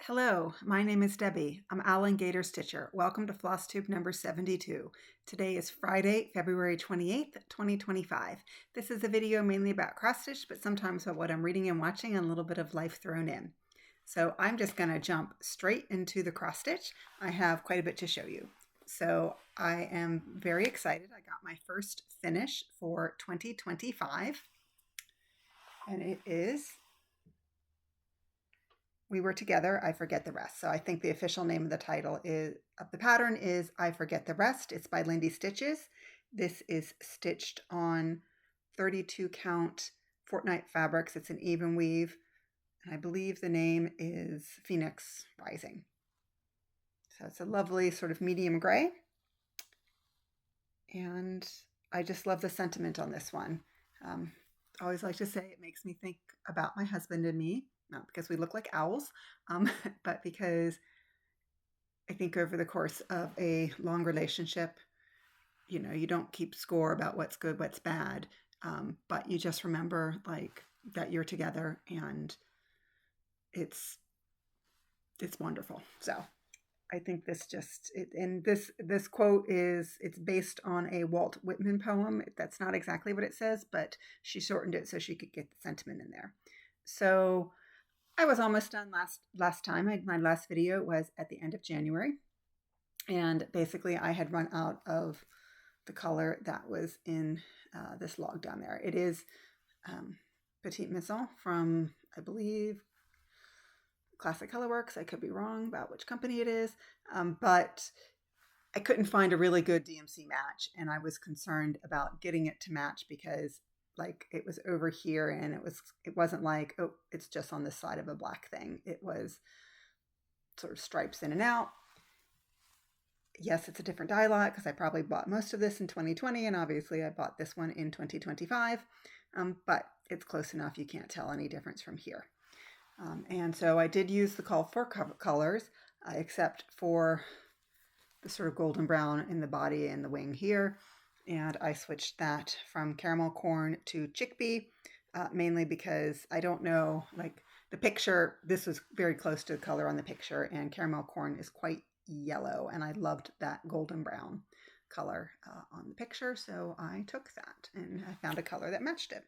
Hello, my name is Debbie. I'm OwlandGator Stitcher. Welcome to Flosstube number 72. Today is Friday, February 28th, 2025. This is a video mainly about cross stitch, but sometimes about what I'm reading and watching and a little bit of life thrown in. So I'm just going to jump straight into the cross stitch. I have quite a bit to show you. So I am very excited. I got my first finish for 2025, and it is We Were Together, I Forget the Rest. So I think the official name of the title of the pattern is I Forget the Rest. It's by Lindy Stitches. This is stitched on 32 count fortnight fabrics. It's an even weave. And I believe the name is Phoenix Rising. So it's a lovely sort of medium gray. And I just love the sentiment on this one. I always like to say it makes me think about my husband and me. Not because we look like owls, but because I think over the course of a long relationship, you don't keep score about what's good, what's bad, but you just remember like that you're together, and it's wonderful. So I think this this quote it's based on a Walt Whitman poem. That's not exactly what it says, but she shortened it so she could get the sentiment in there. So I was almost done last time. My last video was at the end of January, and basically I had run out of the color that was in this log down there. It is Petite Maison from, I believe, Classic Colorworks. I could be wrong about which company it is, but I couldn't find a really good DMC match, and I was concerned about getting it to match because like it was over here, and it wasn't like, oh, it's just on this side of a black thing. It was sort of stripes in and out. Yes, it's a different dye lot because I probably bought most of this in 2020, and obviously I bought this one in 2025, but it's close enough you can't tell any difference from here. And so I did use the call for colors, except for the sort of golden brown in the body and the wing here. And I switched that from caramel corn to chickpea, mainly because I don't know, like the picture, this was very close to the color on the picture, and caramel corn is quite yellow, and I loved that golden brown color on the picture, so I took that and I found a color that matched it.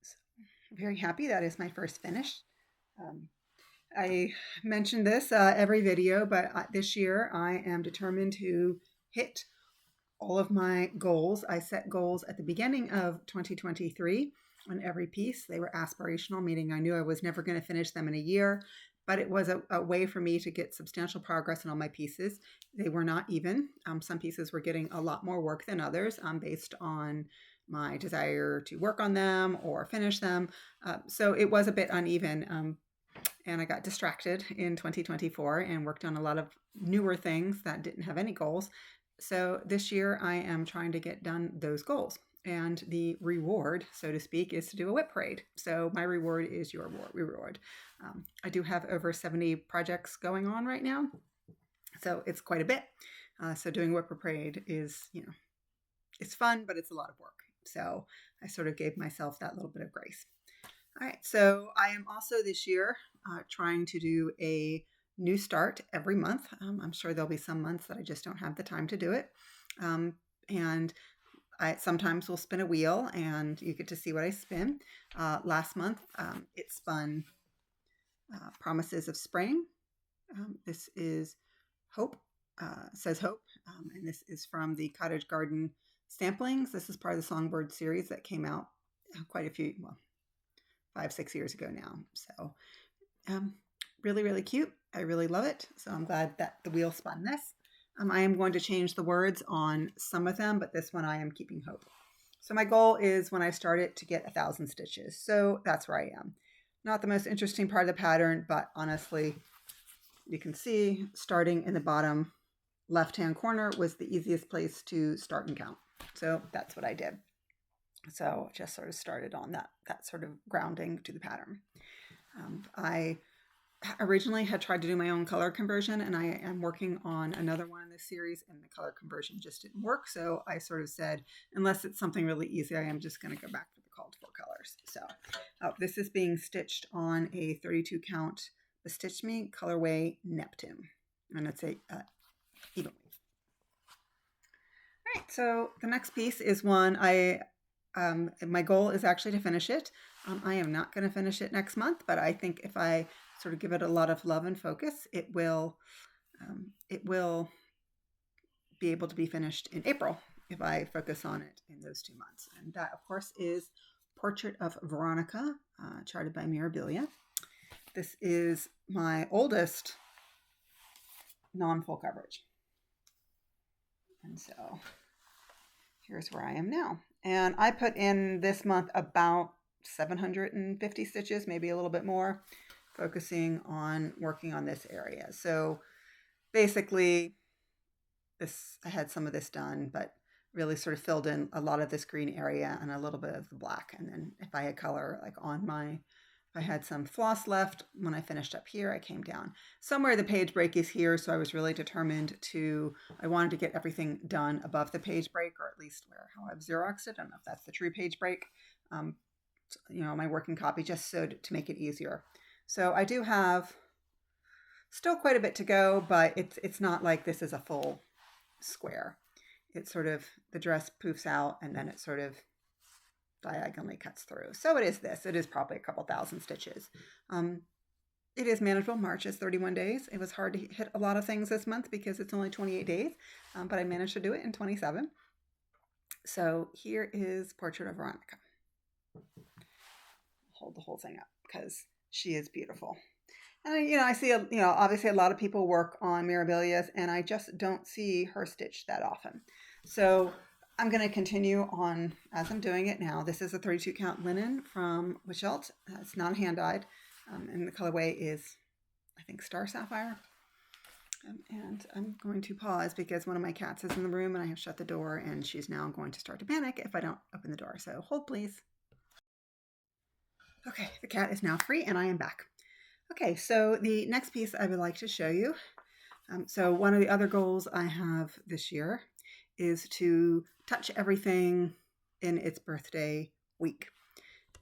So very happy. That is my first finish. I mentioned this every video, but this year I am determined to hit all of my goals. I set goals at the beginning of 2023 on every piece. They were aspirational, meaning I knew I was never going to finish them in a year, but it was a way for me to get substantial progress in all my pieces. They were not even. Some pieces were getting a lot more work than others based on my desire to work on them or finish them. So it was a bit uneven. And I got distracted in 2024 and worked on a lot of newer things that didn't have any goals. So this year I am trying to get done those goals, and the reward, so to speak, is to do a whip parade. So my reward is your reward. I do have over 70 projects going on right now, so it's quite a bit. So doing a whip parade is, it's fun, but it's a lot of work. So I sort of gave myself that little bit of grace. All right, so I am also this year trying to do a new start every month. I'm sure there'll be some months that I just don't have the time to do it. And I sometimes will spin a wheel and you get to see what I spin. Last month, it spun Promises of Spring. This is Hope, says Hope. And this is from the Cottage Garden Samplings. This is part of the Songbird series that came out quite a few, 5-6 years ago now. So really, really cute. I really love it. So I'm glad that the wheel spun this. I am going to change the words on some of them, but this one I am keeping hope. So my goal is when I start it to get 1,000 stitches. So that's where I am. Not the most interesting part of the pattern, but honestly, you can see starting in the bottom left-hand corner was the easiest place to start and count. So that's what I did. So just sort of started on that sort of grounding to the pattern. I originally had tried to do my own color conversion, and I am working on another one in this series, and the color conversion just didn't work. So I sort of said, unless it's something really easy, I am just going to go back to the called for colors. So this is being stitched on a 32 count the Stitch Me colorway Neptune. And it's a even weave. All right, so the next piece is one my goal is actually to finish it. I am not going to finish it next month, but I think if I sort of give it a lot of love and focus, it will be able to be finished in April if I focus on it in those 2 months. And that, of course, is Portrait of Veronica, charted by Mirabilia. This is my oldest non-full coverage. And so here's where I am now. And I put in this month about 750 stitches, maybe a little bit more, focusing on working on this area. So basically, I had some of this done, but really sort of filled in a lot of this green area and a little bit of the black. And then if I had color, like if I had some floss left, when I finished up here, I came down. Somewhere the page break is here, so I was really determined I wanted to get everything done above the page break, or at least how I've Xeroxed it. I don't know if that's the true page break, my working copy, just so to make it easier. So I do have still quite a bit to go, but it's not like this is a full square. It's sort of, the dress poofs out and then it sort of diagonally cuts through. So it is probably a couple thousand stitches. It is manageable. March is 31 days. It was hard to hit a lot of things this month because it's only 28 days, but I managed to do it in 27. So here is Portrait of Veronica. Hold the whole thing up because she is beautiful. And I see, obviously a lot of people work on Mirabilias, and I just don't see her stitch that often. So I'm going to continue on as I'm doing it now. This is a 32 count linen from Wichelt. It's not hand dyed, and the colorway is, I think, Star Sapphire. And I'm going to pause because one of my cats is in the room and I have shut the door, and she's now going to start to panic if I don't open the door. So hold, please. Okay, the cat is now free and I am back. Okay, so the next piece I would like to show you. So one of the other goals I have this year is to touch everything in its birthday week.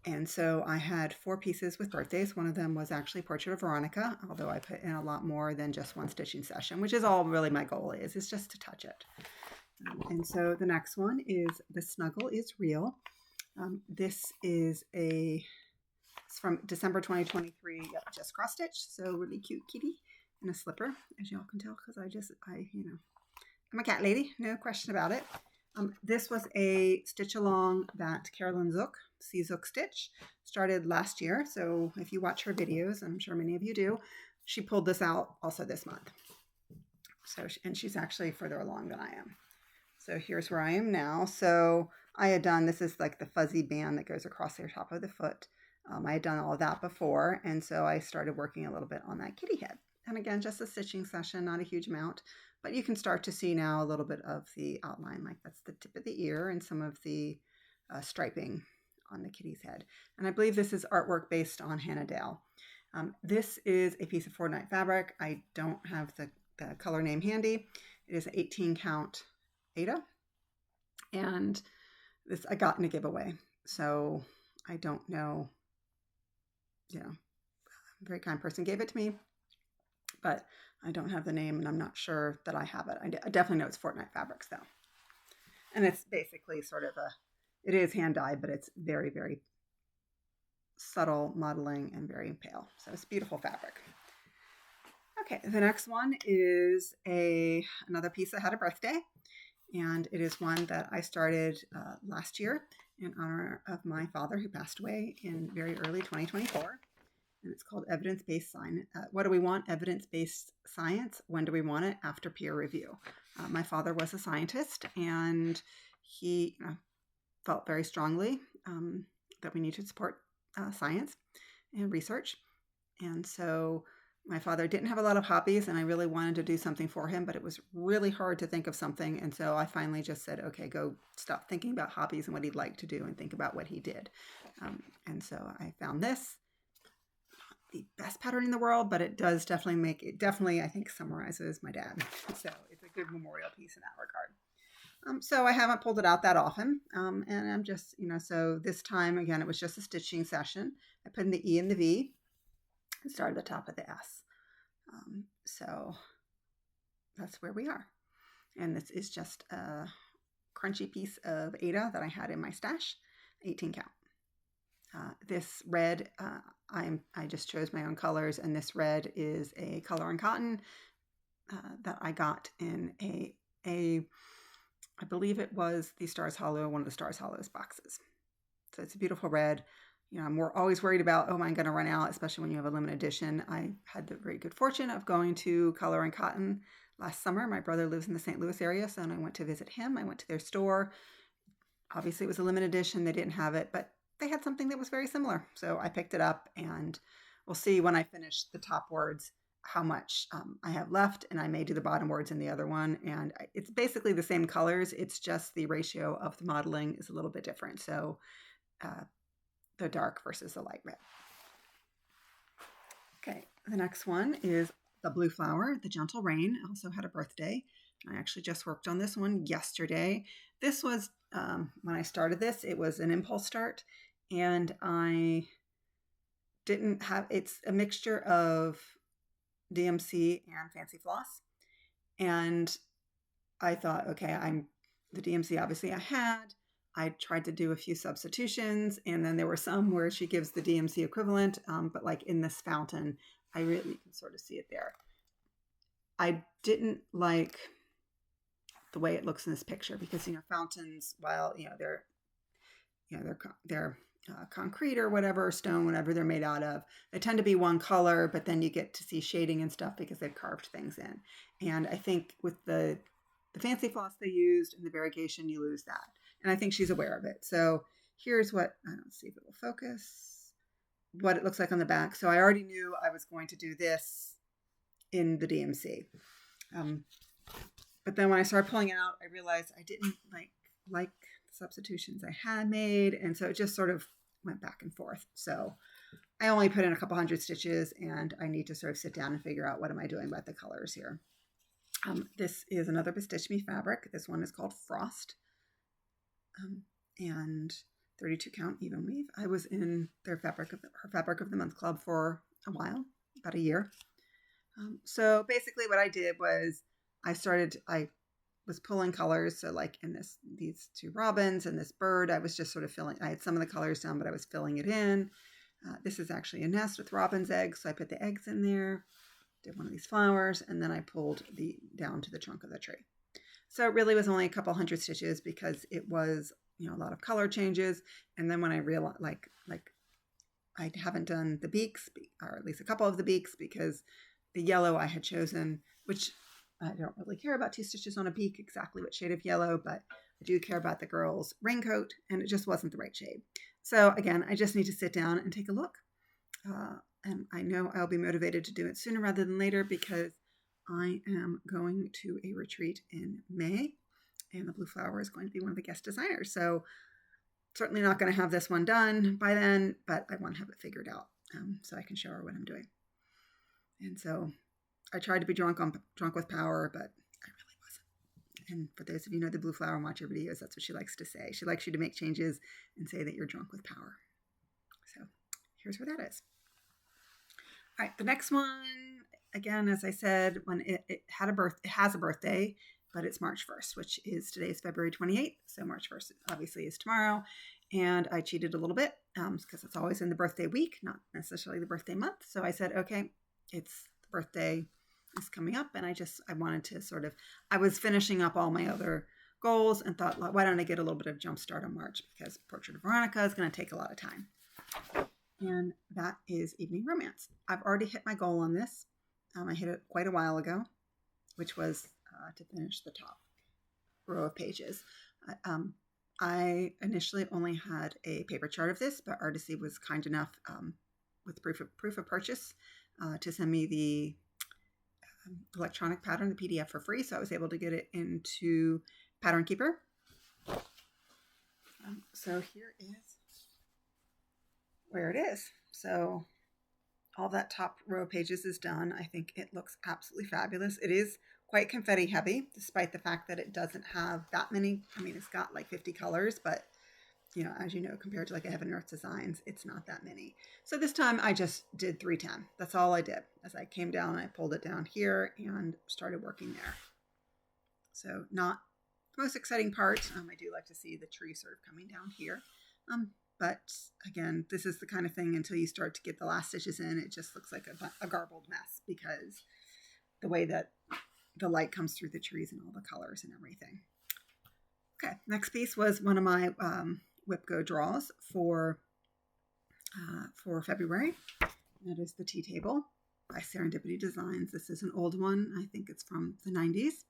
And so I had 4 pieces with birthdays. One of them was actually Portrait of Veronica, although I put in a lot more than just one stitching session, which is all really my goal is just to touch it. And so the next one is The Snuggle is Real. This is it's from December 2023, just cross stitch. So really cute kitty in a slipper, as y'all can tell, because I'm a cat lady, no question about it. This was a stitch along that Carolyn Zook, C Zook Stitch, started last year. So if you watch her videos, and I'm sure many of you do, she pulled this out also this month. So, and she's actually further along than I am. So here's where I am now. So I had done, this is like the fuzzy band that goes across the top of the foot. I had done all of that before, and so I started working a little bit on that kitty head. And again, just a stitching session, not a huge amount, but you can start to see now a little bit of the outline, like that's the tip of the ear and some of the striping on the kitty's head. And I believe this is artwork based on Hannah Dale. This is a piece of 4-night fabric. I don't have the color name handy. It is an 18 count Aida, and this I got in a giveaway. So I don't know. A very kind person gave it to me, but I don't have the name and I'm not sure that I have it. I definitely know it's 4-night fabrics though. And it's basically sort of it is hand dyed, but it's very, very subtle modeling and very pale. So it's beautiful fabric. Okay, the next one is another piece that had a birthday, and it is one that I started last year in honor of my father who passed away in very early 2024. And it's called Evidence-Based Science. What do we want? Evidence-based science. When do we want it? After peer review. My father was a scientist, and he felt very strongly that we need to support science and research. And so my father didn't have a lot of hobbies, and I really wanted to do something for him, but it was really hard to think of something. And so I finally just said, okay, go stop thinking about hobbies and what he'd like to do and think about what he did. And so I found this. Not the best pattern in the world, but it does definitely, I think, summarizes my dad. So it's a good memorial piece in that regard. So I haven't pulled it out that often. And I'm just, so this time, again, it was just a stitching session. I put in the E and the V. and start at the top of the S. So that's where we are. And this is just a crunchy piece of Ada that I had in my stash, 18 count. This red, I just chose my own colors, and this red is a color on cotton that I got in I believe it was the Stars Hollow, one of the Stars Hollows boxes. So it's a beautiful red. I'm always worried about, am I going to run out, especially when you have a limited edition. I had the very good fortune of going to Color and Cotton last summer. My brother lives in the St. Louis area, so I went to visit him. I went to their store. Obviously, it was a limited edition. They didn't have it, but they had something that was very similar. So I picked it up, and we'll see when I finish the top words how much I have left, and I may do the bottom words in the other one. And it's basically the same colors. It's just the ratio of the modeling is a little bit different. So the dark versus the light red. Okay, the next one is the Blue Flower, the Gentle Rain. I also had a birthday. I actually just worked on this one yesterday. This was, when I started this, it was an impulse start, and I didn't have, it's a mixture of DMC and Fancy Floss. And I thought, okay, the DMC obviously I had. I tried to do a few substitutions, and then there were some where she gives the DMC equivalent, but like in this fountain, I really can sort of see it there. I didn't like the way it looks in this picture because, fountains, while, they're concrete or whatever, stone, whatever they're made out of, they tend to be one color, but then you get to see shading and stuff because they've carved things in. And I think with the Fancy Floss they used and the variegation, you lose that. And I think she's aware of it. So here's what, I don't see if it will focus, what it looks like on the back. So I already knew I was going to do this in the DMC. But then when I started pulling it out, I realized I didn't like the substitutions I had made. And so it just sort of went back and forth. So I only put in a couple hundred stitches, and I need to sort of sit down and figure out what am I doing about the colors here. This is another Bestitch Me fabric. This one is called Frost. And 32 count even weave. I was in her Fabric of the Month club for a while, about a year. So basically what I did was I was pulling colors. So like in these two robins and this bird, I was just sort of I had some of the colors down, but I was filling it in. This is actually a nest with robin's eggs. So I put the eggs in there, did one of these flowers, and then I pulled down to the trunk of the tree. So it really was only a couple hundred stitches because it was, a lot of color changes. And then when I realized, like I haven't done the beaks, or at least a couple of the beaks, because the yellow I had chosen, which I don't really care about 2 stitches on a beak, exactly what shade of yellow, but I do care about the girl's raincoat, and it just wasn't the right shade. So again, I just need to sit down and take a look. And I know I'll be motivated to do it sooner rather than later because I am going to a retreat in May, and the Blue Flower is going to be one of the guest designers. So certainly not going to have this one done by then, but I want to have it figured out so I can show her what I'm doing. And so I tried to be drunk with power, but I really wasn't. And for those of you who know the Blue Flower and watch her videos, that's what she likes to say. She likes you to make changes and say that you're drunk with power. So here's where that is. All right, the next one, again, as I said, when it has a birthday, but it's March 1st, which is today's February 28th. So March 1st obviously is tomorrow. And I cheated a little bit because it's always in the birthday week, not necessarily the birthday month. So I said, okay, it's the birthday is coming up. And I wanted to I was finishing up all my other goals and thought, why don't I get a little bit of jump start on March, because Portrait of Veronica is going to take a lot of time. And that is Evening Romance. I've already hit my goal on this. I hit it quite a while ago, which was to finish the top row of pages. I initially only had a paper chart of this, but Artisy was kind enough with proof of purchase to send me the electronic pattern, the PDF, for free. So I was able to get it into Pattern Keeper. So here is where it is. So all that top row of pages is done. I think it looks absolutely fabulous. It is quite confetti heavy, despite the fact that it doesn't have that many. I mean, it's got like 50 colors, but as you know, compared to like a Heaven and Earth Designs, it's not that many. So this time I just did 310. That's all I did. As I came down, I pulled it down here and started working there. So not the most exciting part. I do like to see the tree sort of coming down here. But again, this is the kind of thing until you start to get the last stitches in, it just looks like a garbled mess because the way that the light comes through the trees and all the colors and everything. Okay, next piece was one of my Whip Go draws for February. That is the Tea Table by Serendipity Designs. This is an old one. I think it's from the 90s.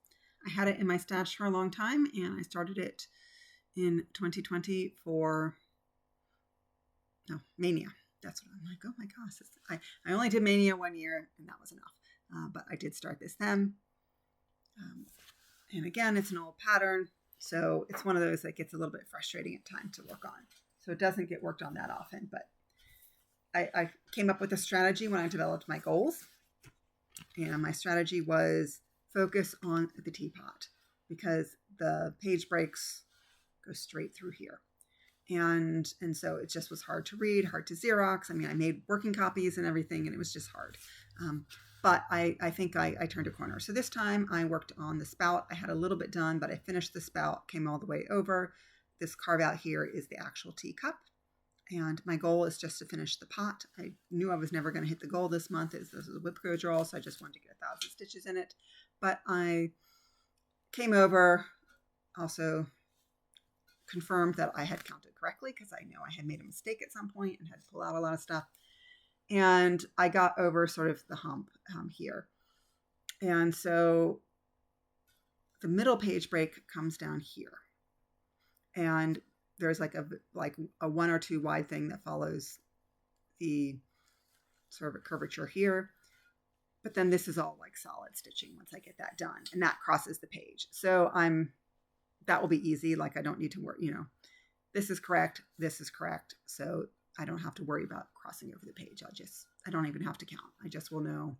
I had it in my stash for a long time, and I started it in 2020 for Mania. That's what I'm like, oh my gosh. I only did Mania 1 year, and that was enough. But I did start this then. And again, it's an old pattern. So it's one of those that gets a little bit frustrating at times to work on. So it doesn't get worked on that often. But I came up with a strategy when I developed my goals. And my strategy was focus on the teapot because the page breaks go straight through here. And so it just was hard to read, hard to Xerox. I mean, I made working copies and everything, and it was just hard. But I think I turned a corner. So this time I worked on the spout. I had a little bit done, but I finished the spout, came all the way over. This carve out here is the actual teacup. And my goal is just to finish the pot. I knew I was never going to hit the goal this month. This is a Whip Go draw, so I just wanted to get 1,000 stitches in it. But I came over, also confirmed that I had counted correctly because I know I had made a mistake at some point and had to pull out a lot of stuff. And I got over sort of the hump here. And so the middle page break comes down here. And there's like a 1 or 2 wide thing that follows the sort of a curvature here. But then this is all like solid stitching once I get that done. And that crosses the page. So that will be easy. Like I don't need to worry, this is correct. This is correct. So I don't have to worry about crossing over the page. I don't even have to count. I just will know,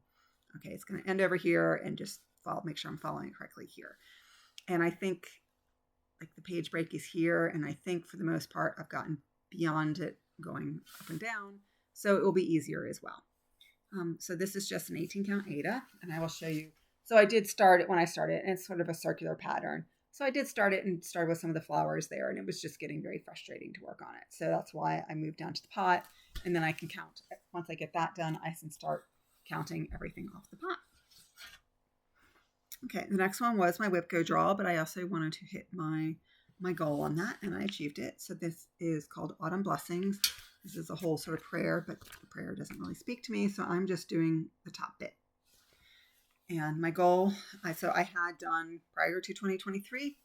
okay, it's going to end over here and just make sure I'm following it correctly here. And I think like the page break is here. And I think for the most part, I've gotten beyond it going up and down. So it will be easier as well. So this is just an 18 count Aida, and I will show you. So I did start it when I started, and it's sort of a circular pattern. So I did start it and started with some of the flowers there, and it was just getting very frustrating to work on it. So that's why I moved down to the pot, and then I can count. Once I get that done, I can start counting everything off the pot. Okay, the next one was my Whip Go draw, but I also wanted to hit my goal on that, and I achieved it. So this is called Autumn Blessings. This is a whole sort of prayer, but the prayer doesn't really speak to me, so I'm just doing the top bit. And my goal, I had done prior to 2023,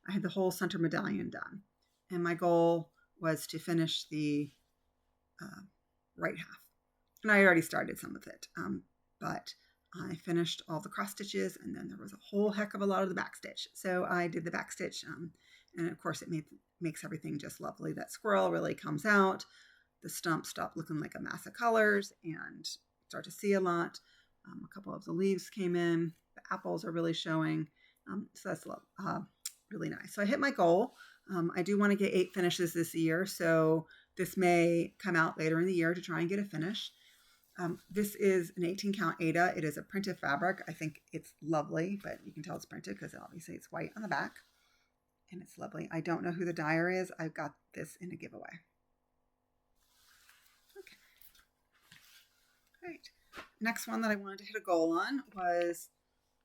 I had the whole center medallion done. And my goal was to finish the right half. And I already started some of it, but I finished all the cross stitches, and then there was a whole heck of a lot of the back stitch. So I did the back stitch, and of course it makes everything just lovely. That squirrel really comes out. The stump stopped looking like a mass of colors and start to see a lot. A couple of the leaves came in. The apples are really showing. So that's really nice. So I hit my goal. I do want to get 8 finishes this year. So this may come out later in the year to try and get a finish. This is an 18 count Aida. It is a printed fabric. I think it's lovely, but you can tell it's printed because obviously it's white on the back. And it's lovely. I don't know who the dyer is. I got this in a giveaway. Okay. All right. Next one that I wanted to hit a goal on was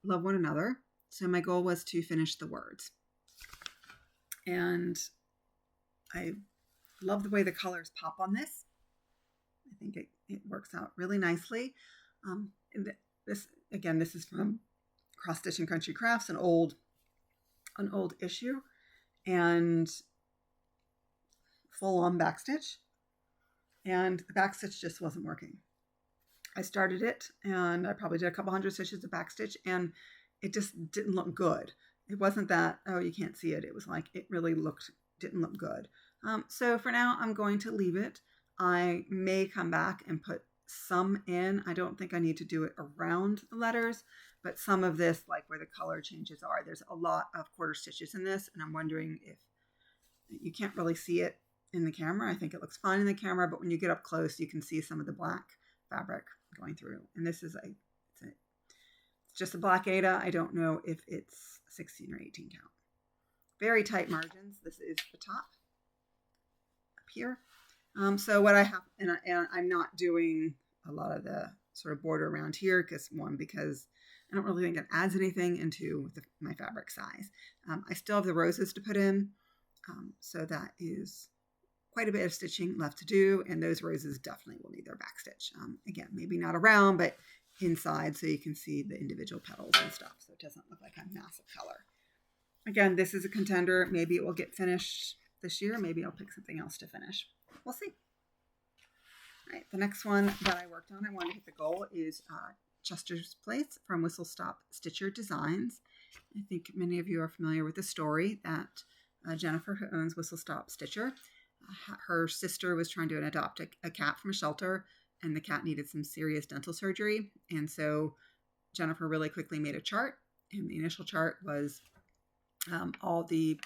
Love One Another. So my goal was to finish the words. And I love the way the colors pop on this. I think it works out really nicely. This is from Cross Stitch and Country Crafts, an old issue, and full on backstitch. And the backstitch just wasn't working. I started it, and I probably did a couple hundred stitches of backstitch, and it just didn't look good. It wasn't that, oh, you can't see it. It was like it really didn't look good. So for now, I'm going to leave it. I may come back and put some in. I don't think I need to do it around the letters, but some of this, like where the color changes are, there's a lot of quarter stitches in this, and I'm wondering if you can't really see it in the camera. I think it looks fine in the camera, but when you get up close, you can see some of the black fabric going through. And this is it's just a black Aida. I don't know if it's 16 or 18 count. Very tight margins. This is the top up here. So what I have, and I'm not doing a lot of the sort of border around here because I don't really think it adds anything, and two, my fabric size. I still have the roses to put in, so that is quite a bit of stitching left to do, and those roses definitely will need their back stitch. Again, maybe not around, but inside, so you can see the individual petals and stuff, so it doesn't look like a massive color. Again, this is a contender. Maybe it will get finished this year. Maybe I'll pick something else to finish. We'll see. All right, the next one that I worked on, I wanted to hit the goal, is Chester's Place from Whistle Stop Stitcher Designs. I think many of you are familiar with the story that Jennifer, who owns Whistle Stop Stitcher, her sister was trying to adopt a cat from a shelter, and the cat needed some serious dental surgery. And so Jennifer really quickly made a chart, and the initial chart was all the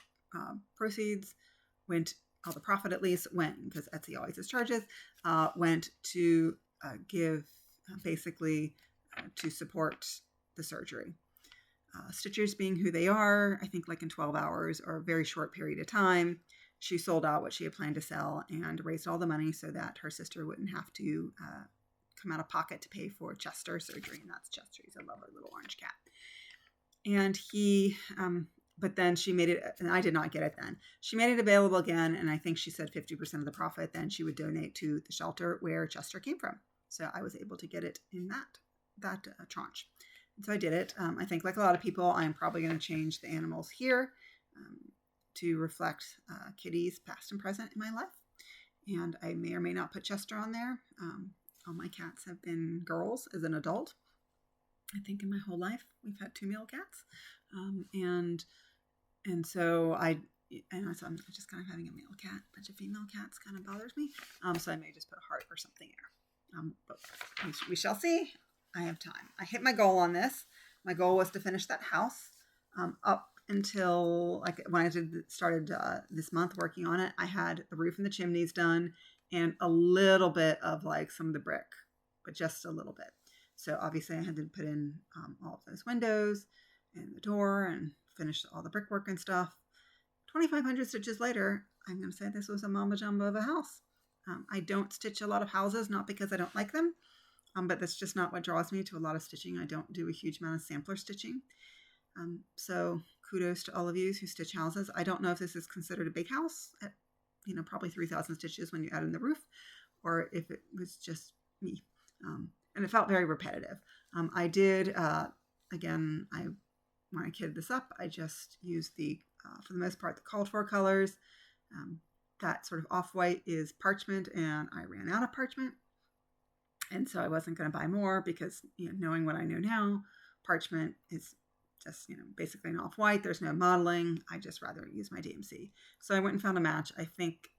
proceeds went, all the profit at least went, because Etsy always has charges, went to give basically to support the surgery. Stitchers being who they are, I think like in 12 hours or a very short period of time, she sold out what she had planned to sell and raised all the money so that her sister wouldn't have to come out of pocket to pay for Chester surgery. And that's Chester. He's a lovely little orange cat. And he, but then she made it, and I did not get it then. She made it available again, and I think she said 50% of the profit then she would donate to the shelter where Chester came from. So I was able to get it in that tranche. And so I did it. I think like a lot of people, I'm probably going to change the animals here to reflect kitties past and present in my life. And I may or may not put Chester on there. All my cats have been girls as an adult. I think in my whole life, we've had 2 male cats. And so I'm just kind of having a male cat. A bunch of female cats kind of bothers me. So I may just put a heart or something there. But we shall see. I have time. I hit my goal on this. My goal was to finish that house up until like when I started this month working on it. I had the roof and the chimneys done and a little bit of like some of the brick, but just a little bit. So obviously I had to put in all of those windows and the door and finish all the brickwork and stuff. 2,500 stitches later, I'm going to say this was a mamba jumbo of a house. I don't stitch a lot of houses, not because I don't like them, but that's just not what draws me to a lot of stitching. I don't do a huge amount of sampler stitching. So kudos to all of you who stitch houses. I don't know if this is considered a big house at, probably 3,000 stitches when you add in the roof, or if it was just me. And it felt very repetitive. I did, again, when I kitted this up, I just used for the most part, the called for colors. That sort of off-white is parchment, and I ran out of parchment. And so I wasn't going to buy more because, knowing what I know now, parchment is just, basically an off-white. There's no modeling. I just rather use my DMC. So I went and found a match. I think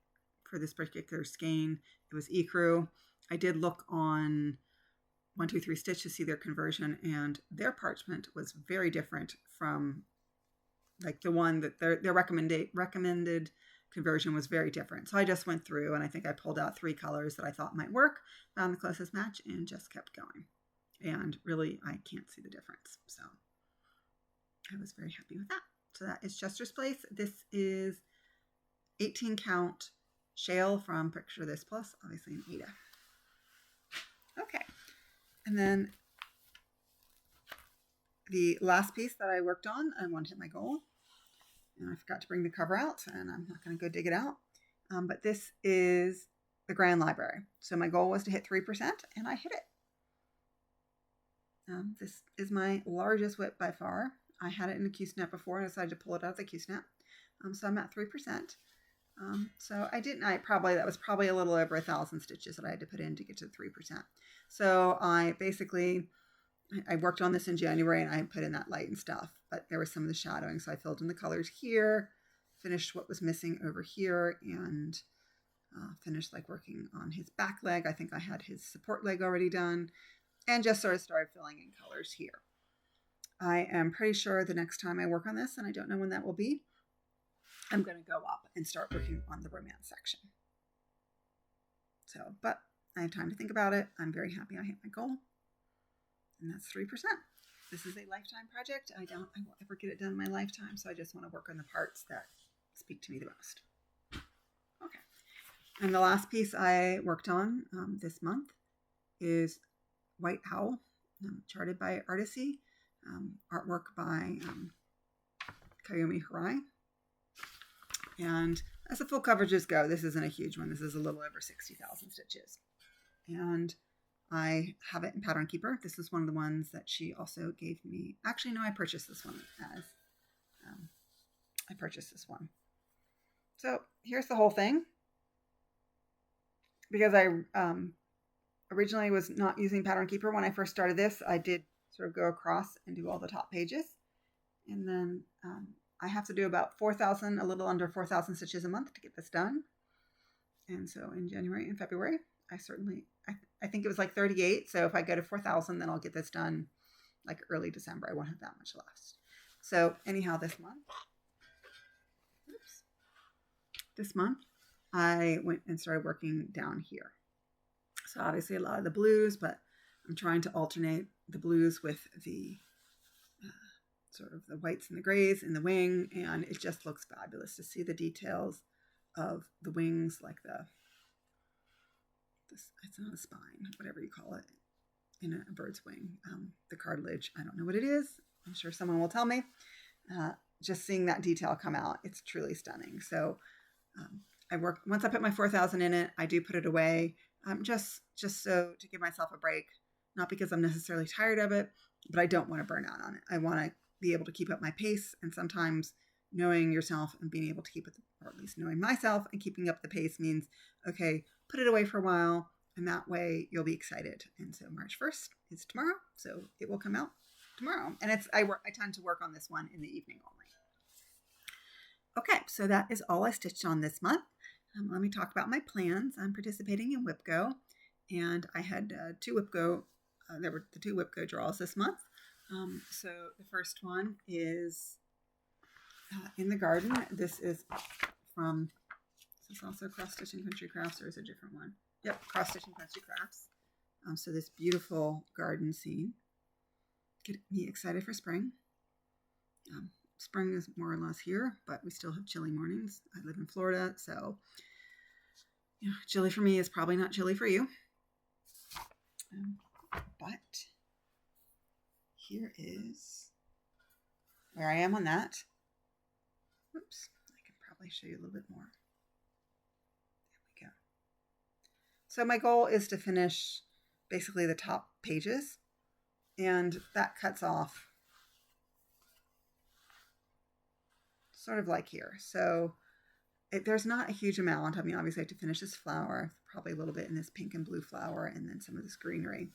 for this particular skein, it was Ecru. I did look on 123 Stitch to see their conversion, and their parchment was very different from like the one that their recommended conversion was very different. So I just went through and I think I pulled out 3 colors that I thought might work, found the closest match, and just kept going. And really, I can't see the difference. So I was very happy with that. So that is Chester's Place. This is 18 count shale from Picture This Plus, obviously an Aida. Okay. And then the last piece that I worked on, I wanted to hit my goal. And I forgot to bring the cover out, and I'm not going to go dig it out. But this is the Grand Library. So my goal was to hit 3%, and I hit it. This is my largest whip by far. I had it in a Q-snap before, and I decided to pull it out of the Q-snap. So I'm at 3%. So that was probably a little over 1,000 stitches that I had to put in to get to 3%. So I worked on this in January, and I put in that light and stuff, but there was some of the shadowing. So I filled in the colors here, finished what was missing over here, and finished like working on his back leg. I think I had his support leg already done, and just sort of started filling in colors here. I am pretty sure the next time I work on this, and I don't know when that will be, I'm going to go up and start working on the romance section. So, but I have time to think about it. I'm very happy I hit my goal. And that's 3%. This is a lifetime project. I won't ever get it done in my lifetime, so I just want to work on the parts that speak to me the most. Okay. And the last piece I worked on this month is White Owl, charted by Artisy, artwork by Kayomi Hirai. And as the full coverages go, this isn't a huge one. This is a little over 60,000 stitches. And I have it in Pattern Keeper. This is one of the ones that she also gave me. Actually, no, I purchased this one as I purchased this one. So here's the whole thing. Because I originally was not using Pattern Keeper when I first started this, I did sort of go across and do all the top pages. And then I have to do about 4,000, a little under 4,000 stitches a month to get this done. And so in January and February, I think it was like 38. So if I go to 4,000, then I'll get this done like early December. I won't have that much left. So anyhow, this month, I went and started working down here. So obviously a lot of the blues, but I'm trying to alternate the blues with the sort of the whites and the grays in the wing. And it just looks fabulous to see the details of the wings, like it's not a spine, whatever you call it, in a bird's wing. The cartilage, I don't know what it is. I'm sure someone will tell me. Just seeing that detail come out, it's truly stunning. So once I put my 4,000 in it, I do put it away, just so to give myself a break, not because I'm necessarily tired of it, but I don't want to burn out on it. I want to be able to keep up my pace, and sometimes knowing yourself and being able to keep it, or at least knowing myself and keeping up the pace means, okay, put it away for a while, and that way you'll be excited. And so March 1st is tomorrow, so it will come out tomorrow. And I tend to work on this one in the evening only. Okay, so that is all I stitched on this month. Let me talk about my plans. I'm participating in WIPGO, and I had there were the 2 WIPGO draws this month. So the first one is in the garden. This is also Cross Stitching Country Crafts, or is it a different one? Yep, Cross Stitching Country Crafts. So this beautiful garden scene. Get me excited for spring. Spring is more or less here, but we still have chilly mornings. I live in Florida, so chilly for me is probably not chilly for you. But here is where I am on that. Oops, I can probably show you a little bit more. There we go. So my goal is to finish basically the top pages, and that cuts off sort of like here. So there's not a huge amount. I mean, obviously I have to finish this flower, probably a little bit in this pink and blue flower, and then some of this greenery,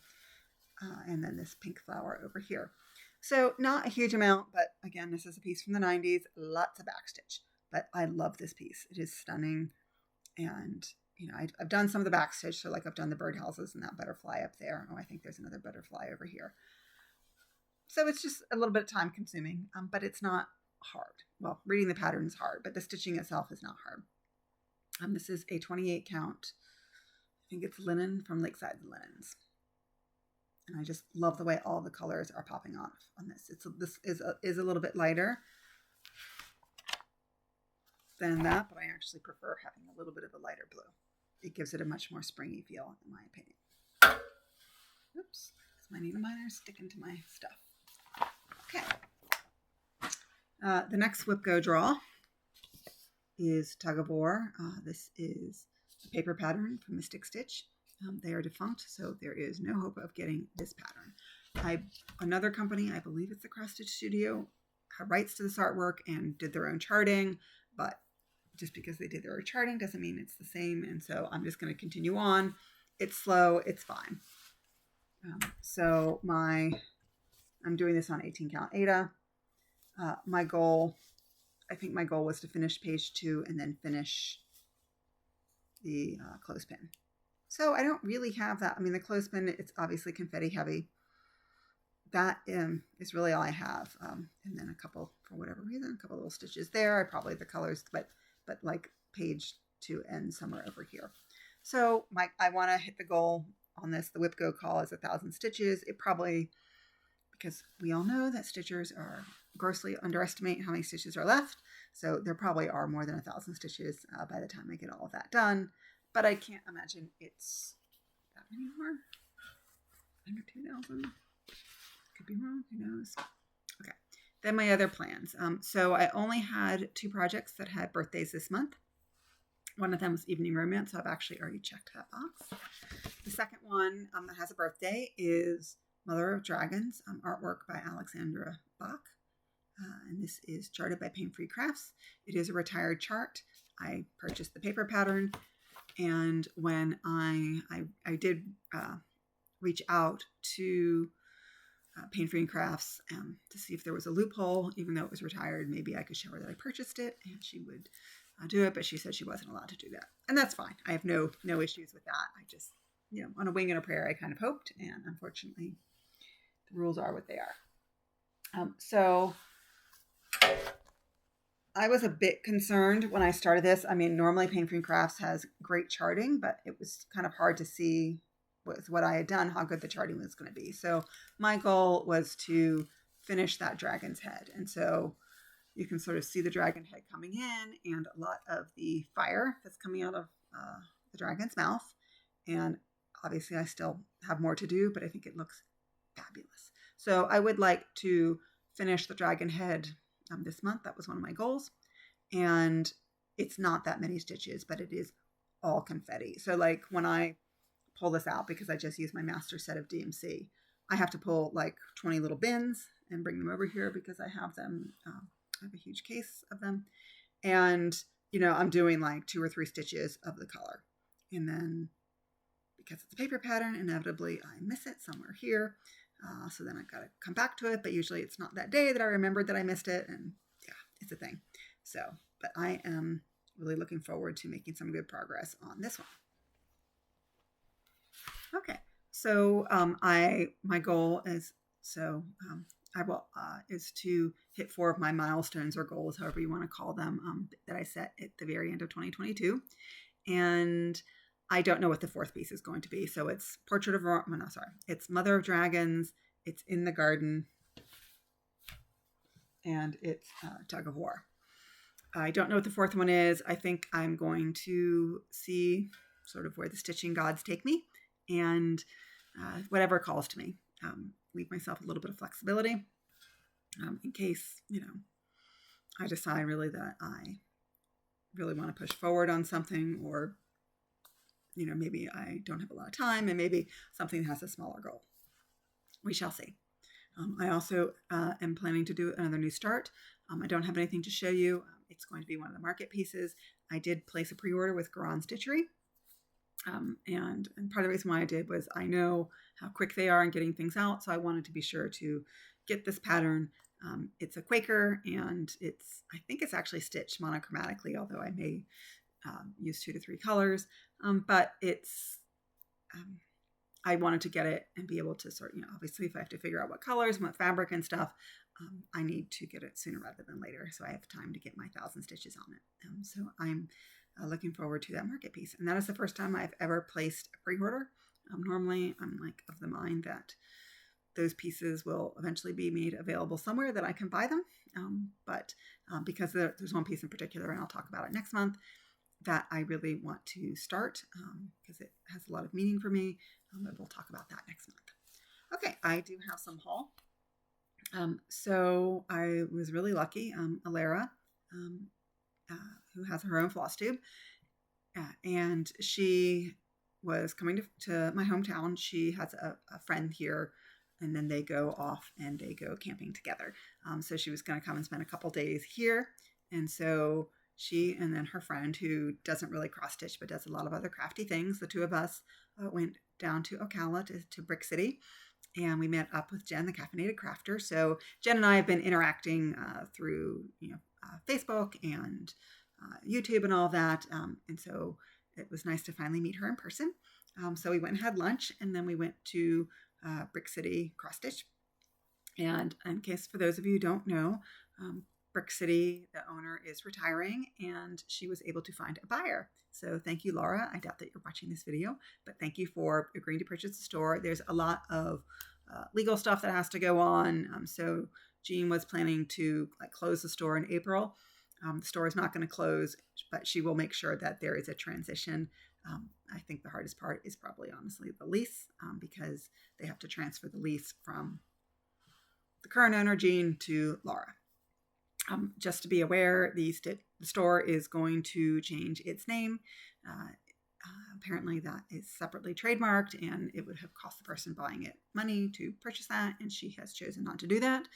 and then this pink flower over here. So not a huge amount, but again, this is a piece from the 90s, lots of backstitch, but I love this piece. It is stunning. And, I've done some of the backstitch. So like I've done the birdhouses and that butterfly up there. Oh, I think there's another butterfly over here. So it's just a little bit time consuming, but it's not hard. Well, reading the pattern is hard, but the stitching itself is not hard. This is a 28 count. I think it's linen from Lakeside Linens. And I just love the way all the colors are popping off on this. This is a little bit lighter than that, but I actually prefer having a little bit of a lighter blue. It gives it a much more springy feel, in my opinion. Oops, my needle miner is sticking to my stuff. Okay. The next WIPGO draw is Tug of War. This is a paper pattern from Mystic Stitch. They are defunct, so there is no hope of getting this pattern. Another company, I believe it's the Cross Stitch Studio, have rights to this artwork and did their own charting, but just because they did their own charting doesn't mean it's the same, and so I'm just going to continue on. It's slow, it's fine. So I'm doing this on 18 count Aida. I think my goal was to finish page 2 and then finish the clothespin. So I don't really have that. I mean, the clothespin, it's obviously confetti heavy. That is really all I have. And then a couple, for whatever reason, a couple little stitches there. I probably the colors, but like page 2 ends somewhere over here. So I want to hit the goal on this. The whip go call is 1,000 stitches. It probably, because we all know that stitchers are grossly underestimate how many stitches are left. So there probably are more than 1,000 stitches by the time I get all of that done. But I can't imagine it's that many more. Under 2,000. Could be wrong. Who knows? Okay. Then my other plans. So I only had 2 projects that had birthdays this month. One of them was Evening Romance, so I've actually already checked that box. The second one that has a birthday is Mother of Dragons, artwork by Alexandra Bach. And this is charted by Pain Free Crafts. It is a retired chart. I purchased the paper pattern, and when I did reach out to Pain Free Crafts to see if there was a loophole, even though it was retired, maybe I could show her that I purchased it, and she would do it, but she said she wasn't allowed to do that. And that's fine. I have no issues with that. I just, on a wing and a prayer, I kind of hoped, and unfortunately, the rules are what they are. So I was a bit concerned when I started this. I mean, normally Pain Free Crafts has great charting, but it was kind of hard to see with what I had done how good the charting was going to be. So my goal was to finish that dragon's head. And so you can sort of see the dragon head coming in and a lot of the fire that's coming out of the dragon's mouth. And obviously I still have more to do, but I think it looks fabulous. So I would like to finish the dragon head this month. That was one of my goals. And it's not that many stitches, but it is all confetti. So like when I pull this out, because I just used my master set of DMC, I have to pull like 20 little bins and bring them over here because I have them. I have a huge case of them. And, I'm doing like 2 or 3 stitches of the color. And then because it's a paper pattern, inevitably I miss it somewhere here. So then I've got to come back to it. But usually it's not that day that I remembered that I missed it. And yeah, it's a thing. So, but I am really looking forward to making some good progress on this one. Okay. So my goal is, is to hit 4 of my milestones or goals, however you want to call them, that I set at the very end of 2022. And I don't know what the 4th piece is going to be. So it's it's Mother of Dragons, it's In the Garden, and it's Tug of War. I don't know what the 4th one is. I think I'm going to see sort of where the stitching gods take me and whatever calls to me. Leave myself a little bit of flexibility in case, I decide really that I really want to push forward on something, or, maybe I don't have a lot of time and maybe something has a smaller goal. We shall see. I also am planning to do another new start. I don't have anything to show you. It's going to be one of the market pieces. I did place a pre-order with Garan Stitchery. And part of the reason why I did was I know how quick they are in getting things out. So I wanted to be sure to get this pattern. It's a Quaker, and I think it's actually stitched monochromatically, although I may use 2 to 3 colors. But I wanted to get it and be able to sort, obviously if I have to figure out what colors and what fabric and stuff, I need to get it sooner rather than later. So I have time to get my 1,000 stitches on it. So I'm looking forward to that market piece. And that is the first time I've ever placed a pre-order. Normally I'm like of the mind that those pieces will eventually be made available somewhere that I can buy them. But because there's one piece in particular, and I'll talk about it next month, that I really want to start because it has a lot of meaning for me. But we'll talk about that next month. Okay, I do have some haul. So I was really lucky. Alara, who has her own Flosstube, and she was coming to my hometown. She has a friend here, and then they go off and they go camping together. So she was going to come and spend a couple days here. And so she and then her friend, who doesn't really cross stitch but does a lot of other crafty things, the 2 of us went down to Ocala to Brick City, and we met up with Jen, the Caffeinated Crafter. So Jen and I have been interacting through Facebook and YouTube and all that, and so it was nice to finally meet her in person. So we went and had lunch, and then we went to Brick City cross stitch. And in case for those of you who don't know, Brick City, the owner, is retiring, and she was able to find a buyer. So thank you, Laura. I doubt that you're watching this video, but thank you for agreeing to purchase the store. There's a lot of legal stuff that has to go on. So Jean was planning to close the store in April. The store is not going to close, but she will make sure that there is a transition. I think the hardest part is probably honestly the lease, because they have to transfer the lease from the current owner, Jean, to Laura. Just to be aware, the store is going to change its name. Apparently that is separately trademarked, and it would have cost the person buying it money to purchase that, and she has chosen not to do that.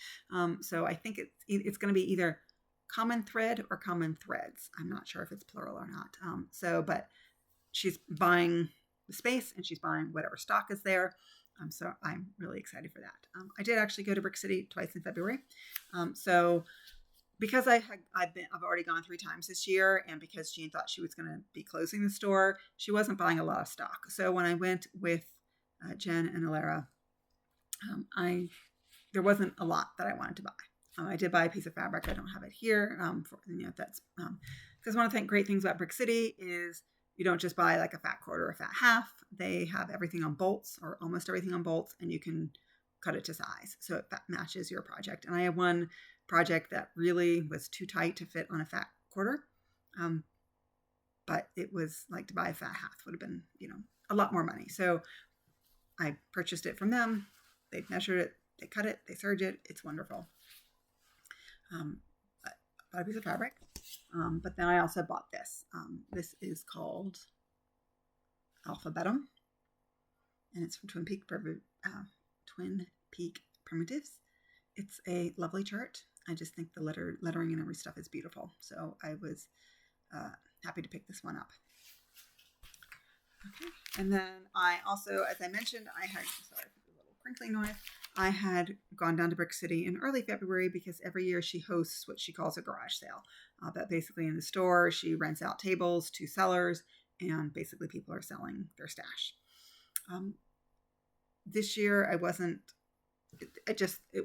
So I think it's going to be either Common Thread or Common Threads. I'm not sure if it's plural or not. But she's buying the space, and she's buying whatever stock is there. So I'm really excited for that. I did actually go to Brick City twice in February. Because I've already gone 3 times this year, and because Jean thought she was going to be closing the store, she wasn't buying a lot of stock. So when I went with Jen and Alara, there wasn't a lot that I wanted to buy. I did buy a piece of fabric. I don't have it here. That's because one of the great things about Brick City is you don't just buy like a fat quarter or a fat half. They have everything on bolts, or almost everything on bolts, and you can cut it to size so it matches your project. And I have one project that really was too tight to fit on a fat quarter, but it was like to buy a fat half would have been a lot more money. So I purchased it from them. They measured it, they cut it, they serged it. It's wonderful. Bought a piece of fabric, but then I also bought this. This is called Alphabetum, and it's from Twin Peak Primitives. It's a lovely chart. I just think the lettering and every stuff is beautiful. So I was happy to pick this one up. Okay. And then I also, as I mentioned, sorry for the little crinkling noise. I had gone down to Brick City in early February because every year she hosts what she calls a garage sale. But basically in the store, she rents out tables to sellers, and basically people are selling their stash. This year I wasn't,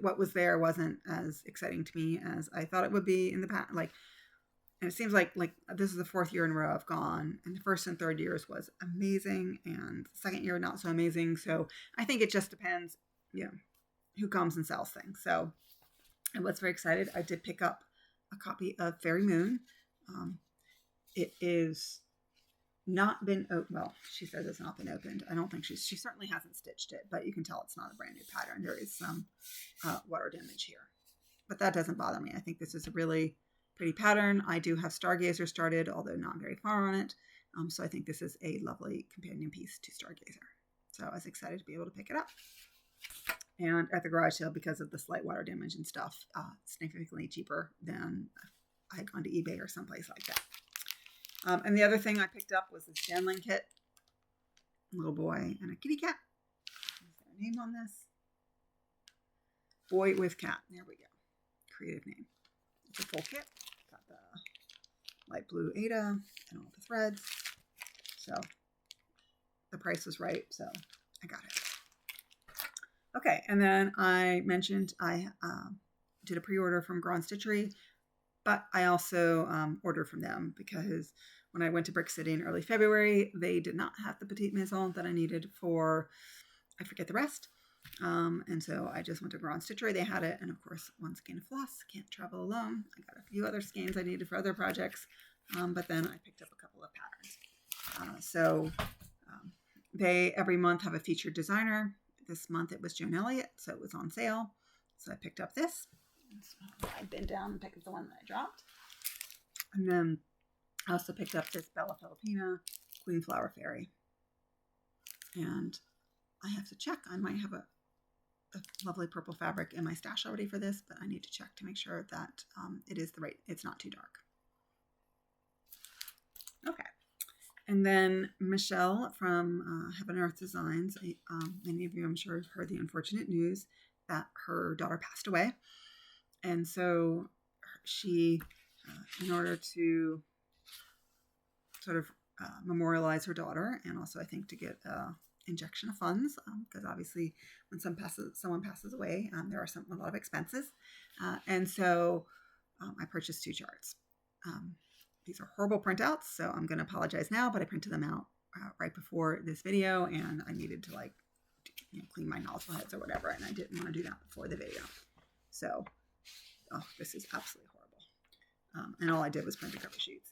what was there wasn't as exciting to me as I thought it would be in the past. And it seems like this is the 4th year in a row I've gone, and the 1st and 3rd years was amazing, and the 2nd year not so amazing. So I think it just depends, who comes and sells things. So I was very excited. I did pick up a copy of Fairy Moon. It is not been she says it's not been opened. I don't think she certainly hasn't stitched it, but you can tell it's not a brand new pattern. There is some water damage here, but that doesn't bother me. I think this is a really pretty pattern. I do have Stargazer started, although not very far on it. So I think this is a lovely companion piece to Stargazer. So I was excited to be able to pick it up. And at the garage sale, because of the slight water damage and stuff, significantly cheaper than I had gone to eBay or someplace like that. And the other thing I picked up was this Janling kit. A little boy and a kitty cat. Is there a name on this? Boy with cat. There we go. Creative name. It's a full kit. Got the light blue Ada and all the threads. So the price was right, so I got it. Okay, and then I mentioned I did a pre-order from Grand Stitchery, but I also ordered from them because when I went to Brick City in early February, they did not have the petite maison that I needed for, I forget the rest. And so I just went to Grand Stitchery. They had it. And of course, one skein of floss, can't travel alone. I got a few other skeins I needed for other projects. But then I picked up a couple of patterns. They every month have a featured designer. This month it was Joan Elliott, so it was on sale. So I picked up this. I bent down and picked up the one that I dropped. And then I also picked up this Bella Filipina Queen Flower Fairy. And I have to check. I might have a lovely purple fabric in my stash already for this, but I need to check to make sure that it is the right, it's not too dark. Okay. And then Michelle from Heaven and Earth Designs. Many of you, I'm sure, have heard the unfortunate news that her daughter passed away. And so she, in order to sort of memorialize her daughter, and also I think to get injection of funds, because obviously when someone passes away, there are a lot of expenses. And so I purchased 2 charts. These are horrible printouts, so I'm going to apologize now, but I printed them out right before this video, and I needed to clean my nozzle heads or whatever, and I didn't want to do that before the video. So, this is absolutely horrible. And all I did was print the cover sheets.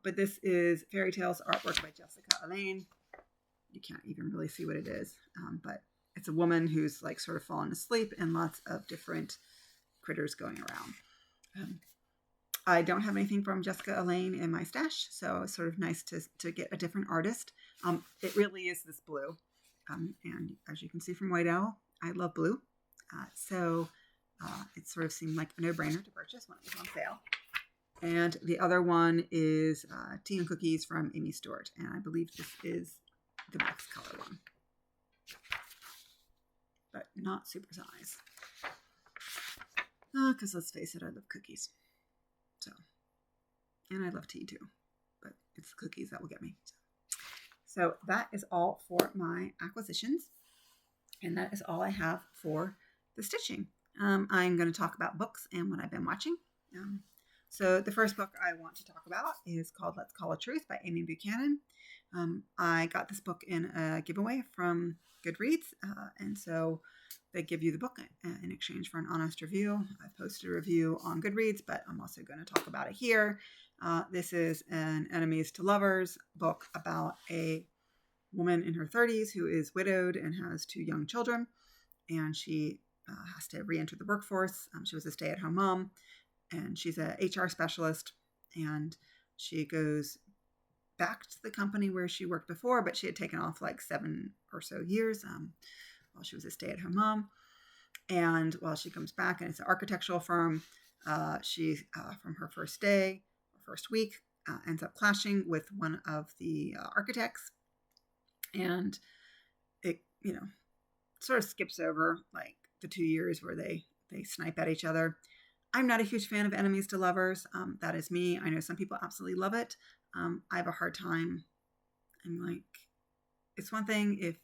But this is Fairy Tales artwork by Jessica Elaine. You can't even really see what it is, but it's a woman who's like sort of fallen asleep and lots of different critters going around. I don't have anything from Jessica Elaine in my stash, so it's sort of nice to get a different artist. It really is this blue. And as you can see from White Owl, I love blue. So it sort of seemed like a no-brainer to purchase when it was on sale. And the other one is Tea and Cookies from Amy Stewart. And I believe this is the box color one. But not super size. Because let's face it, I love cookies. And I love tea too. But it's the cookies that will get me. So that is all for my acquisitions. And that is all I have for the stitching. I'm going to talk about books and what I've been watching. So the first book I want to talk about is called Let's Call a Truce by Amy Buchanan. I got this book in a giveaway from Goodreads. And so they give you the book in exchange for an honest review. I posted a review on Goodreads, but I'm also going to talk about it here. This is an enemies to lovers book about a woman in her 30s who is widowed and has 2 young children. And she has to re-enter the workforce. She was a stay-at-home mom. And she's a HR specialist, and she goes back to the company where she worked before, but she had taken off like 7 or so years while she was a stay-at-home mom. And while she comes back, and it's an architectural firm, she, from her first day, or first week, ends up clashing with one of the architects. And it, sort of skips over like the 2 years where they snipe at each other. I'm not a huge fan of enemies to lovers. That is me. I know some people absolutely love it. I have a hard time. I'm like, it's one thing if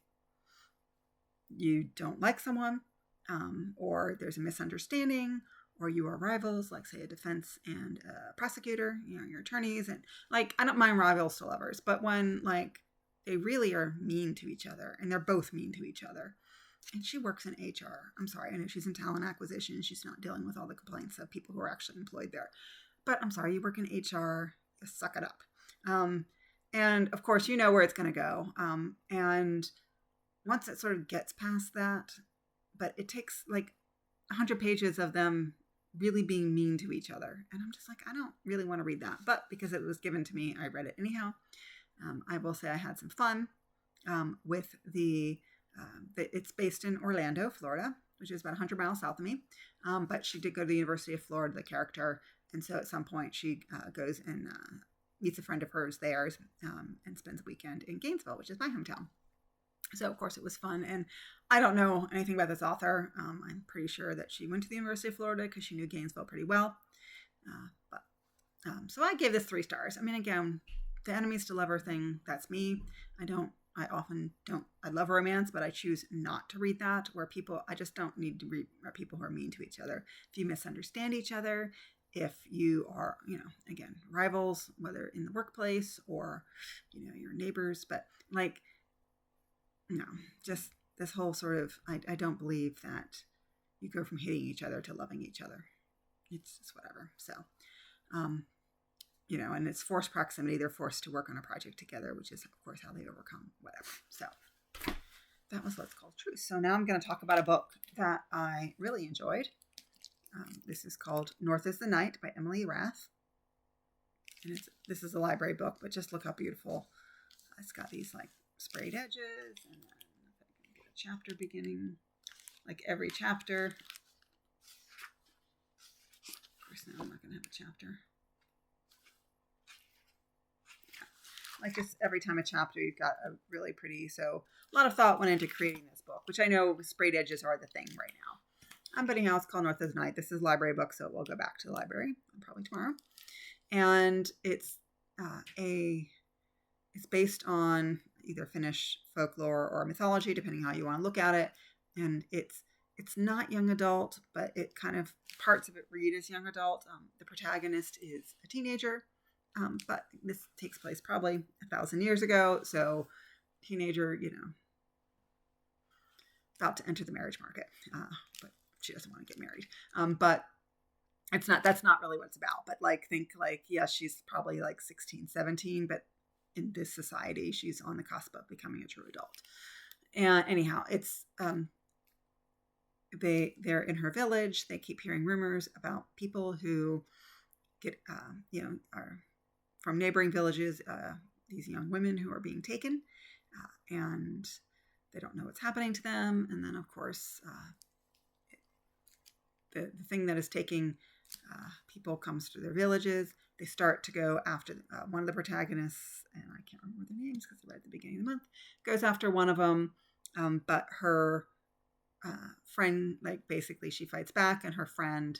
you don't like someone, or there's a misunderstanding, or you are rivals, like say a defense and a prosecutor, your attorneys, and like, I don't mind rivals to lovers, but when like they really are mean to each other and they're both mean to each other. And she works in HR. I'm sorry, I know she's in talent acquisition. She's not dealing with all the complaints of people who are actually employed there. But I'm sorry, you work in HR, you suck it up. And of course, you know where it's going to go. And once it sort of gets past that, but it takes like 100 pages of them really being mean to each other. And I'm just like, I don't really want to read that. But because it was given to me, I read it anyhow. I will say I had some fun with it's based in Orlando, Florida, which is about 100 miles south of me. But she did go to the University of Florida, the character. And so at some point she goes and meets a friend of hers there and spends a weekend in Gainesville, which is my hometown. So, of course, it was fun. And I don't know anything about this author. I'm pretty sure that she went to the University of Florida because she knew Gainesville pretty well. So I gave this 3 stars. I mean, again, the enemies to lover thing, that's me. I often don't, I love romance, but I choose not to read that where I just don't need to read people who are mean to each other. If you misunderstand each other, if you are, again, rivals, whether in the workplace or, your neighbors, but like, no, just this whole sort of, I don't believe that you go from hating each other to loving each other. It's just whatever. So, and it's forced proximity. They're forced to work on a project together, which is, of course, how they overcome whatever. So that was Let's Call Truth. So now I'm going to talk about a book that I really enjoyed. This is called North is the Night by Emily Rath. And this is a library book, but just look how beautiful. It's got these like sprayed edges, and then if I can get a chapter beginning, like every chapter. Of course, now I'm not going to have a chapter. Like just every time a chapter, you've got a really pretty, so a lot of thought went into creating this book, which I know sprayed edges are the thing right now. But anyhow, it's called North is Night. This is a library book, so we'll go back to the library probably tomorrow. And it's based on either Finnish folklore or mythology, depending how you want to look at it. And it's It's not young adult, but it kind of, parts of it read as young adult. The protagonist is a teenager, but this takes place probably 1,000 years ago. So teenager, about to enter the marriage market, but she doesn't want to get married. But that's not really what it's about. But think yes, she's probably 16, 17, but in this society, she's on the cusp of becoming a true adult. And anyhow, it's, they're in her village. They keep hearing rumors about people who get, are from neighboring villages, these young women who are being taken, and they don't know what's happening to them. And then, of course, the thing that is taking people comes to their villages. They start to go after one of the protagonists, and I can't remember their names because they're right at the beginning of the month, goes after one of them, but her friend, basically she fights back, and her friend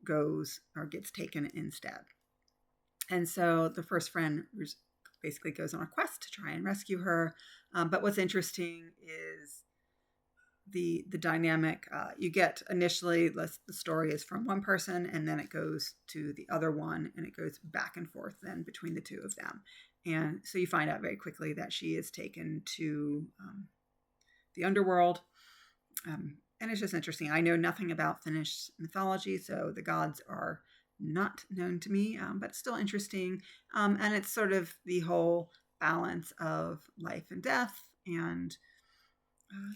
goes or gets taken instead. And so the first friend basically goes on a quest to try and rescue her. But what's interesting is the dynamic. You get initially, the story is from one person, and then it goes to the other one, and it goes back and forth then between the two of them. And so you find out very quickly that she is taken to the underworld. And it's just interesting. I know nothing about Finnish mythology, so the gods are not known to me, but still interesting. And it's sort of the whole balance of life and death, and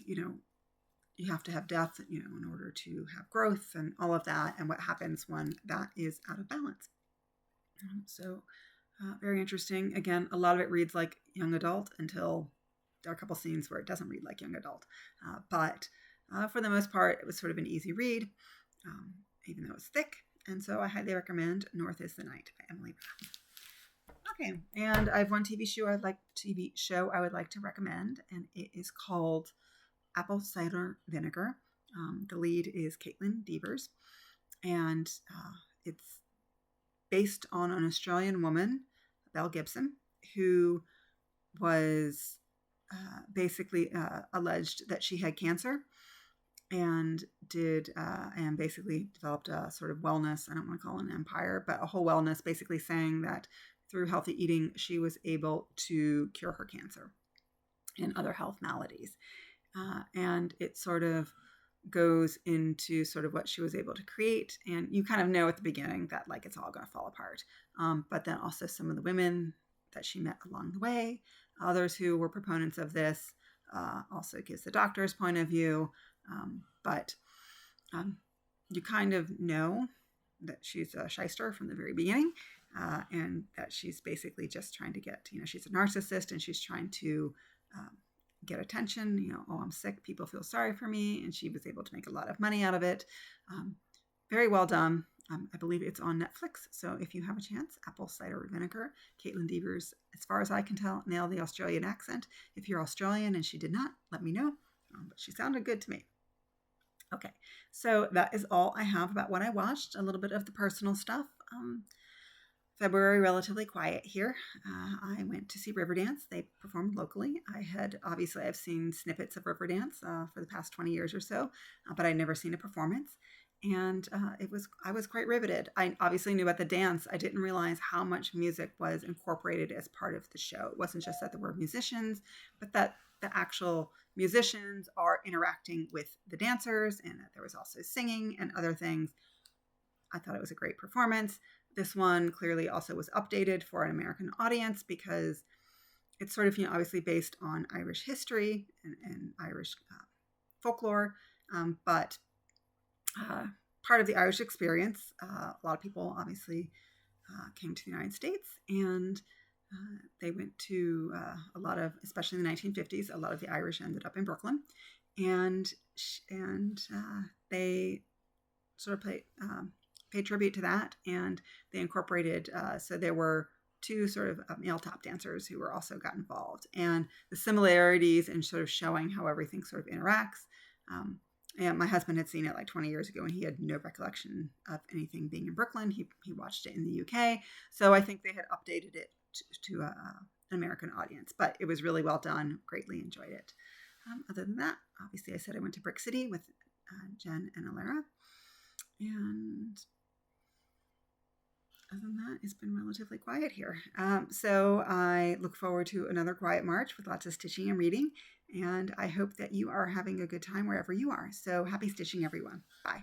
you have to have death, in order to have growth and all of that, and what happens when that is out of balance. So very interesting. Again, a lot of it reads like young adult until there are a couple scenes where it doesn't read like young adult. But for the most part, it was sort of an easy read, even though it's thick. And so I highly recommend North is the Night by Emily Brown. Okay, and I have one TV show I would like to recommend, and it is called Apple Cider Vinegar. The lead is Caitlin Devers, and it's based on an Australian woman, Belle Gibson, who was basically alleged that she had cancer, and and basically developed a sort of wellness, I don't want to call it an empire, but a whole wellness, basically saying that through healthy eating, she was able to cure her cancer and other health maladies. And it sort of goes into sort of what she was able to create. And you kind of know at the beginning that it's all going to fall apart. But then also some of the women that she met along the way, others who were proponents of this, also gives the doctor's point of view. But you kind of know that she's a shyster from the very beginning, and that she's basically just trying to get, she's a narcissist, and she's trying to get attention. Oh, I'm sick, people feel sorry for me, and she was able to make a lot of money out of it. Very well done. I believe it's on Netflix, so if you have a chance, Apple Cider Vinegar. Caitlin Devers, as far as I can tell, nailed the Australian accent. If you're Australian and she did not, let me know, but she sounded good to me. Okay, so that is all I have about what I watched, a little bit of the personal stuff. February, relatively quiet here. I went to see Riverdance. They performed locally. I've seen snippets of Riverdance for the past 20 years or so, but I'd never seen a performance. And I was quite riveted. I obviously knew about the dance. I didn't realize how much music was incorporated as part of the show. It wasn't just that there were musicians, but that the actual musicians are interacting with the dancers, and that there was also singing and other things. I thought it was a great performance. This one clearly also was updated for an American audience because it's sort of, obviously based on Irish history and Irish folklore, but part of the Irish experience. A lot of people obviously came to the United States, and they went to a lot of, especially in the 1950s, a lot of the Irish ended up in Brooklyn, and they sort of paid tribute to that, and they incorporated, so there were two sort of male tap dancers who were also got involved, and the similarities and sort of showing how everything sort of interacts. And my husband had seen it 20 years ago, and he had no recollection of anything being in Brooklyn. He watched it in the UK. So I think they had updated it to an American audience, but it was really well done. Greatly enjoyed it. Other than that, obviously I said I went to Brick City with Jen and Alara. And other than that, it's been relatively quiet here. So I look forward to another quiet March with lots of stitching and reading. And I hope that you are having a good time wherever you are. So happy stitching, everyone. Bye.